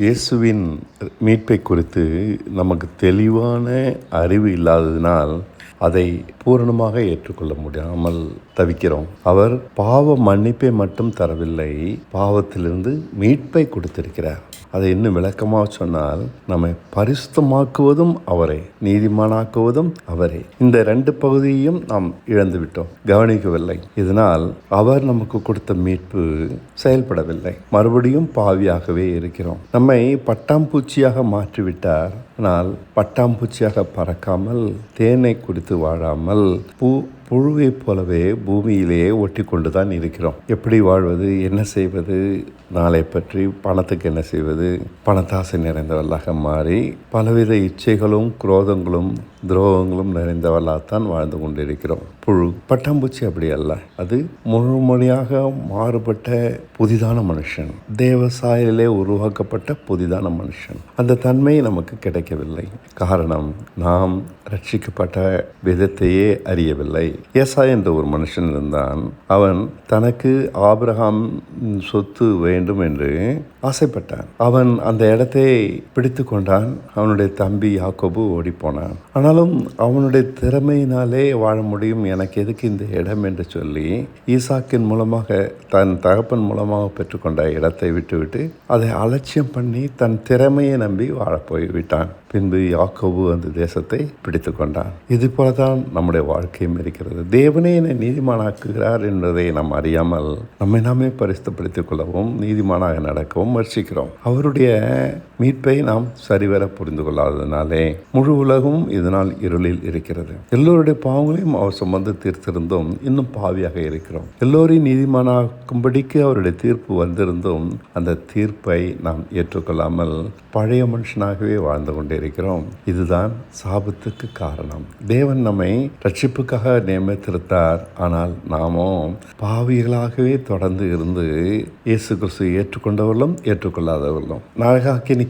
இயேசுவின் மீட்பை குறித்து நமக்கு தெளிவான அறிவு இல்லாததினால் அதை பூரணமாக ஏற்றுக்கொள்ள முடியாமல் தவிக்கிறோம். அவர் பாவ மன்னிப்பை மட்டும் தரவில்லை, பாவத்திலிருந்து மீட்பை கொடுத்திருக்கிறார். அதை இன்னும் விளக்கமாக சொன்னால், நம்மை பரிசுத்தமாக்குவதும் அவரே, நீதிமானாக்குவதும் அவரே. இந்த 2 பகுதியையும் நாம் இழந்து விட்டோம், கவனிக்கவில்லை. இதனால் அவர் நமக்கு கொடுத்த மீட்பு செயல்படவில்லை, மறுபடியும் பாவியாகவே இருக்கிறோம். நம்மை பட்டாம்பூச்சியாக மாற்றிவிட்டார். ஆனால் பட்டாம்பூச்சியாக பறக்காமல், தேனை குடித்து வாழாமல், புழுவைப் போலவே பூமியிலேயே ஒட்டி கொண்டு தான் இருக்கிறோம். எப்படி வாழ்வது, என்ன செய்வது, நாளை பற்றி, பணத்துக்கு என்ன செய்வது, பணத்தாசை நிறைந்தவர்களாக மாறி பலவித இச்சைகளும் குரோதங்களும் துரோகங்களும் நிறைந்தவர்களாகத்தான் வாழ்ந்து கொண்டிருக்கிறோம். புழு. பட்டாம்பூச்சி அப்படி அல்ல, அது முழுமையாக மாறுபட்ட புதிதான மனுஷன், தேவ சாயலிலே உருவாக்கப்பட்ட புதிதான மனுஷன். அந்த தன்மை நமக்கு கிடைக்கவில்லை. காரணம், நாம் ரட்சிக்கப்பட்ட விதத்தையே அறியவில்லை. ஏசா என்ற ஒரு மனுஷன் இருந்தான். அவன் தனக்கு ஆபிரகாம் சொத்து வேண்டும் என்று ஆசைப்பட்டான். அவன் அந்த இடத்தை பிடித்து கொண்டான். அவனுடைய தம்பி யாக்கோபு ஓடி போனான். ஆனாலும் அவனுடைய திறமையினாலே வாழ முடியும், எனக்கு எதுக்கு இந்த இடம் என்று சொல்லி ஈசாக்கின் மூலமாக, தன் தகப்பன் மூலமாக பெற்றுக்கொண்ட இடத்தை விட்டுவிட்டு அதை அலட்சியம் பண்ணி தன் திறமையை நம்பி வாழ போய்விட்டான். பின்பு யாக்கோபு அந்த தேசத்தை பிடித்து கொண்டான். இது போலதான் நம்முடைய வாழ்க்கையும் இருக்கிறது. தேவனே என்னை நீதிமானாக்குகிறார் என்பதை நாம் அறியாமல் நம்மை நாமே பரிசுத்தப்படுத்திக் கொள்ளவும், நீதிமானாக நடக்கவும் முயற்சிக்கிறோம். அவருடைய மீட்பை நாம் சரிவர புரிந்து கொள்ளாததினாலே முழு உலகமும் இதனால் இருளில் இருக்கிறது. எல்லோருடைய பாவங்களையும் அவர் சுமந்து தீர்த்திருந்தும் இன்னும் பாவியாக இருக்கிறோம். எல்லோரையும் நீதிமானாக்கும்படிக்கு அவருடைய தீர்ப்பு வந்திருந்தும் அந்த தீர்ப்பை நாம் ஏற்றுக்கொள்ளாமல் பழைய மனுஷனாகவே வாழ்ந்து கொண்டிருக்கிறோம். இதுதான் சாபத்துக்கு காரணம். தேவன் நம்மை ரட்சிப்புக்காக நியமித்திருந்தார். ஆனால் நாமோ பாவிகளாகவே தொடர்ந்து இருந்து இயேசு கிறிஸ்து ஏற்றுக்கொண்டவர்களும் ஏற்றுக்கொள்ளாதவர்களும் நரகாக்கினிக்கு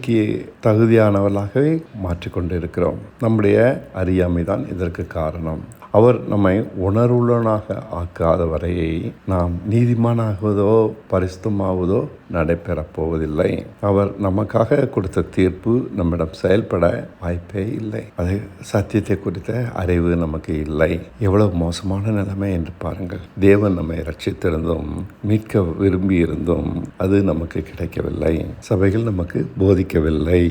தகுதியானவர்களாகவே மாற்றிக்கொண்டு இருக்கிறோம். நம்முடைய அறியாமை தான் இதற்கு காரணம். அவர் நம்மை உணர்வுள்ளனாக ஆக்காத வரையை நாம் நீதிமானாகுவதோ பரிசுத்தமாவதோ நடைபெறப் போவதில்லை. அவர் நமக்காக கொடுத்த தீர்ப்பு நம்மிடம் செயல்பட வாய்ப்பே இல்லை. அது சத்தியத்தை குறித்த அறிவு நமக்கு இல்லை. எவ்வளவு மோசமான நிலைமை என்று பாருங்கள். தேவன் நம்மை ரட்சித்திருந்தும் மீட்க விரும்பி இருந்தும் அது நமக்கு கிடைக்கவில்லை. சபைகள் நமக்கு போதிக்கவில்லை.